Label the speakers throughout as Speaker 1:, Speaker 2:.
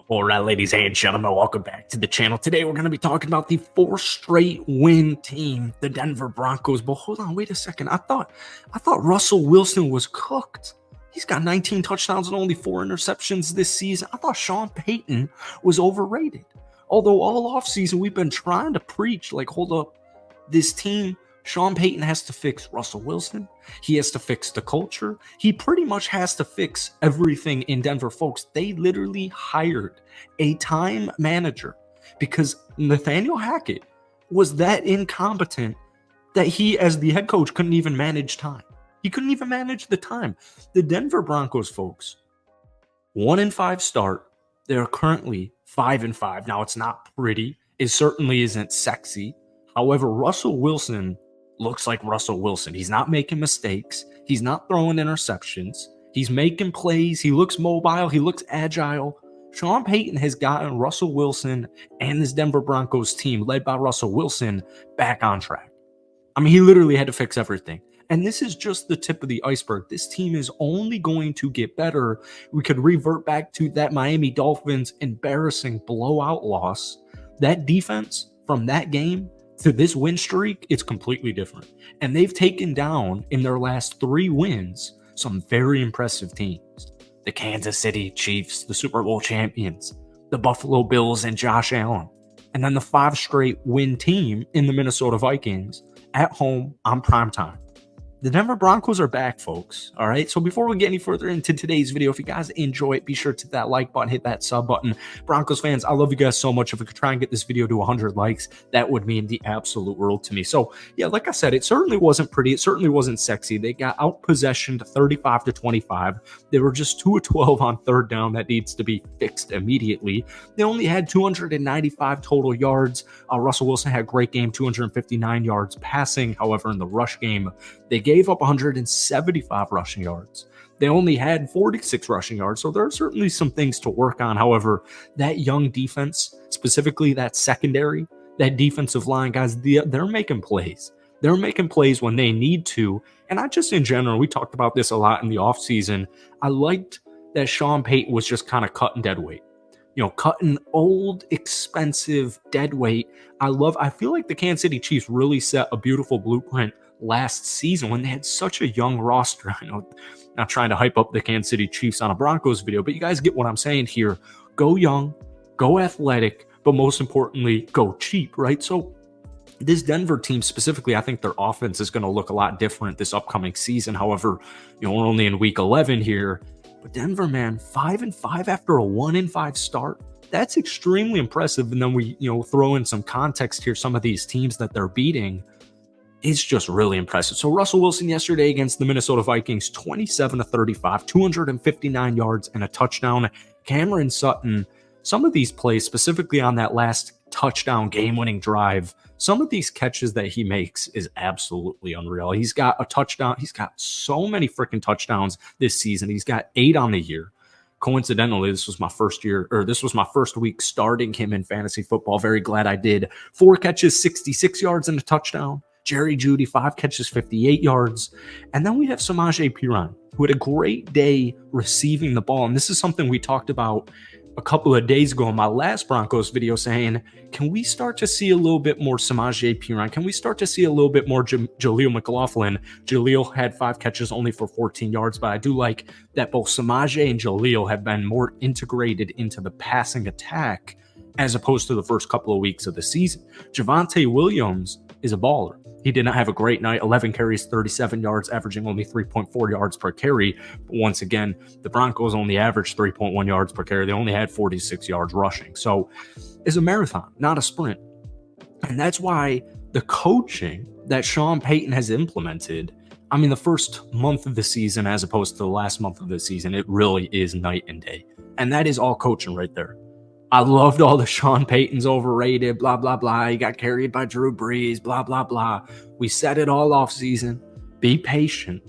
Speaker 1: All right, ladies and gentlemen, welcome back to the channel. Today, we're going to be talking about the 4 straight win team, the Denver Broncos. But hold on, wait a second. I thought Russell Wilson was cooked. He's got 19 touchdowns and only 4 interceptions this season. I thought Sean Payton was overrated. Although all offseason, we've been trying to preach, like, hold up, this team, Sean Payton has to fix Russell Wilson. He has to fix the culture. He pretty much has to fix everything in Denver, folks. They literally hired a time manager because Nathaniel Hackett was that incompetent that he, as the head coach, couldn't even manage time. He couldn't even manage the time. The Denver Broncos, folks, 1-5 start. They're currently 5-5. Now, it's not pretty. It certainly isn't sexy. However, Russell Wilson looks like Russell Wilson. He's not making mistakes. He's not throwing interceptions. He's making plays. He looks mobile. He looks agile. Sean Payton has gotten Russell Wilson and this Denver Broncos team, led by Russell Wilson, back on track. I mean, he literally had to fix everything. And this is just the tip of the iceberg. This team is only going to get better. We could revert back to that Miami Dolphins embarrassing blowout loss. That defense from that game to this win streak, it's completely different. And they've taken down, in their last 3 wins, some very impressive teams. The Kansas City Chiefs, the Super Bowl champions, the Buffalo Bills and Josh Allen. And then the 5 straight win team in the Minnesota Vikings at home on primetime. The Denver Broncos are back, folks. All right. So before we get any further into today's video, if you guys enjoy it, be sure to hit that like button, hit that sub button. Broncos fans, I love you guys so much. If we could try and get this video to 100 likes, that would mean the absolute world to me. So yeah, like I said, it certainly wasn't pretty. It certainly wasn't sexy. They got out-possessioned 35-25. They were just 2 of 12 on third down. That needs to be fixed immediately. They only had 295 total yards. Russell Wilson had a great game, 259 yards passing. However, in the rush game, they gave up 175 rushing yards. They only had 46 rushing yards, so there are certainly some things to work on. However, that young defense, specifically that secondary, that defensive line, guys, they're making plays. They're making plays when they need to. And I just, in general, we talked about this a lot in the offseason. I liked that Sean Payton was just kind of cutting dead weight. You know, cutting old, expensive dead weight. I feel like the Kansas City Chiefs really set a beautiful blueprint last season when they had such a young roster. I know, not trying to hype up the Kansas City Chiefs on a Broncos video, but you guys get what I'm saying here. Go young, go athletic, but most importantly, go cheap, right? So this Denver team specifically, I think their offense is going to look a lot different this upcoming season. However, you know, we're only in week 11 here, but Denver, man, 5-5 after a 1-5 start. That's extremely impressive. And then we, throw in some context here. Some of these teams that they're beating, it's just really impressive. So Russell Wilson yesterday against the Minnesota Vikings, 27-35, 259 yards and a touchdown. Cameron Sutton, some of these plays, specifically on that last touchdown game-winning drive, some of these catches that he makes is absolutely unreal. He's got a touchdown. He's got so many freaking touchdowns this season. He's got 8 on the year. Coincidentally, this was my first week starting him in fantasy football. Very glad I did. 4 catches, 66 yards and a touchdown. Jerry Jeudy, 5 catches, 58 yards. And then we have Samaje Perine, who had a great day receiving the ball. And this is something we talked about a couple of days ago in my last Broncos video, saying, can we start to see a little bit more Samaje Perine? Can we start to see a little bit more Jaleel McLaughlin? Jaleel had 5 catches only for 14 yards, but I do like that both Samaje and Jaleel have been more integrated into the passing attack as opposed to the first couple of weeks of the season. Javonte Williams is a baller. He did not have a great night. 11 carries, 37 yards, averaging only 3.4 yards per carry. But once again, the Broncos only averaged 3.1 yards per carry. They only had 46 yards rushing. So it's a marathon, not a sprint. And that's why the coaching that Sean Payton has implemented, I mean, the first month of the season as opposed to the last month of the season, it really is night and day. And that is all coaching right there. I loved all the Sean Payton's overrated, blah, blah, blah. He got carried by Drew Brees, blah, blah, blah. We said it all off season. Be patient.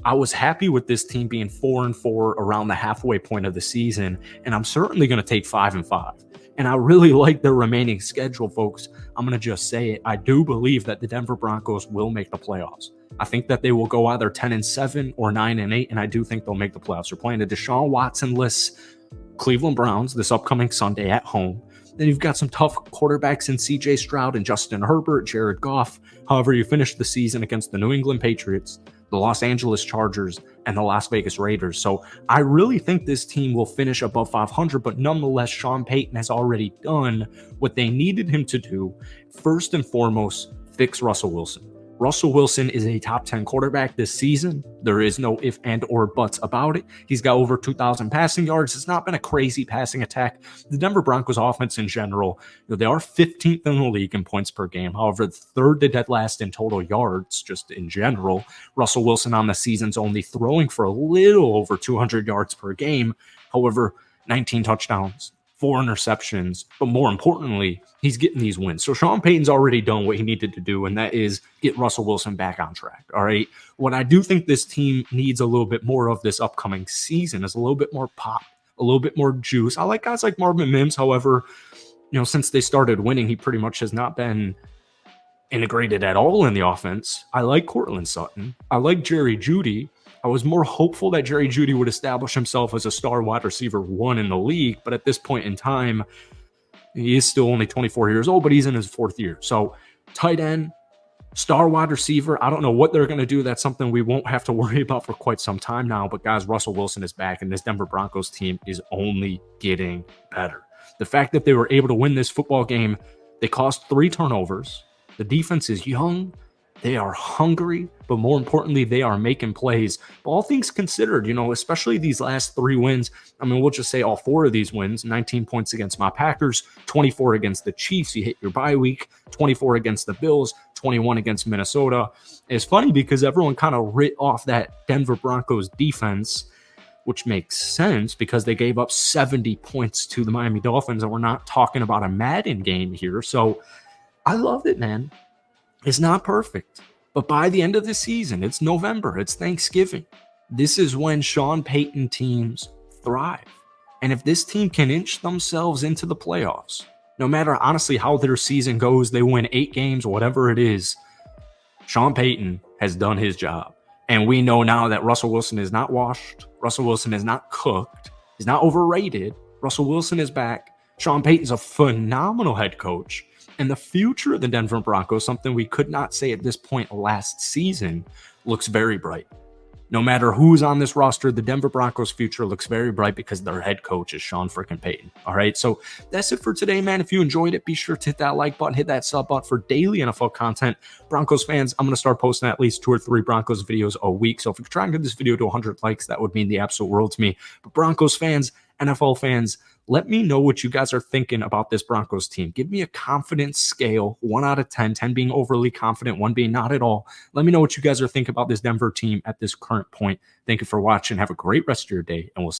Speaker 1: I was happy with this team being 4-4 around the halfway point of the season, and I'm certainly going to take 5-5. And I really like their remaining schedule, folks. I'm going to just say it. I do believe that the Denver Broncos will make the playoffs. I think that they will go either 10-7 or 9-8, and I do think they'll make the playoffs. They're playing a Deshaun Watson-less Cleveland Browns this upcoming Sunday at home. Then you've got some tough quarterbacks in CJ Stroud and Justin Herbert, Jared Goff. However, you finish the season against the New England Patriots, the Los Angeles Chargers, and the Las Vegas Raiders. So I really think this team will finish above 500, but nonetheless, Sean Payton has already done what they needed him to do. First and foremost, fix Russell Wilson. Russell Wilson is a top 10 quarterback this season. There is no if and or buts about it. He's got over 2,000 passing yards. It's not been a crazy passing attack. The Denver Broncos offense in general, they are 15th in the league in points per game. However, third to dead last in total yards, just in general. Russell Wilson on the season's only throwing for a little over 200 yards per game. However, 19 touchdowns, 4 interceptions, but more importantly, he's getting these wins. So Sean Payton's already done what he needed to do, and that is get Russell Wilson back on track. All right. What I do think this team needs a little bit more of this upcoming season is a little bit more pop, a little bit more juice. I like guys like Marvin Mims. However, since they started winning, he pretty much has not been integrated at all in the offense. I like Cortland Sutton. I like Jerry Jeudy. I was more hopeful that Jerry Jeudy would establish himself as a star wide receiver 1 in the league, but at this point in time, he is still only 24 years old, but he's in his 4th year. So tight end, star wide receiver, I don't know what they're going to do. That's something we won't have to worry about for quite some time now. But guys, Russell Wilson is back, and this Denver Broncos team is only getting better. The fact that they were able to win this football game, they caused 3 turnovers. The defense is young. They are hungry, but more importantly, they are making plays. But all things considered, especially these last 3 wins, we'll just say all 4 of these wins, 19 points against my Packers, 24 against the Chiefs, you hit your bye week, 24 against the Bills, 21 against Minnesota. It's funny because everyone kind of writ off that Denver Broncos defense, which makes sense because they gave up 70 points to the Miami Dolphins, and we're not talking about a Madden game here. So I love it, man. It's not perfect, but by the end of the season, it's November, it's Thanksgiving. This is when Sean Payton teams thrive. And if this team can inch themselves into the playoffs, no matter honestly how their season goes, they win 8 games, whatever it is, Sean Payton has done his job. And we know now that Russell Wilson is not washed. Russell Wilson is not cooked. He's not overrated. Russell Wilson is back. Sean Payton's a phenomenal head coach. And the future of the Denver Broncos, something we could not say at this point last season, looks very bright. No matter who's on this roster, the Denver Broncos' future looks very bright because their head coach is Sean freaking Payton. All right, so that's it for today, man. If you enjoyed it, be sure to hit that like button, hit that sub button for daily NFL content. Broncos fans, I'm going to start posting at least 2 or 3 Broncos videos a week. So if you try and get this video to 100 likes, that would mean the absolute world to me. But Broncos fans, NFL fans, let me know what you guys are thinking about this Broncos team. Give me a confidence scale, 1 out of 10, 10 being overly confident, 1 being not at all. Let me know what you guys are thinking about this Denver team at this current point. Thank you for watching. Have a great rest of your day, and we'll see you.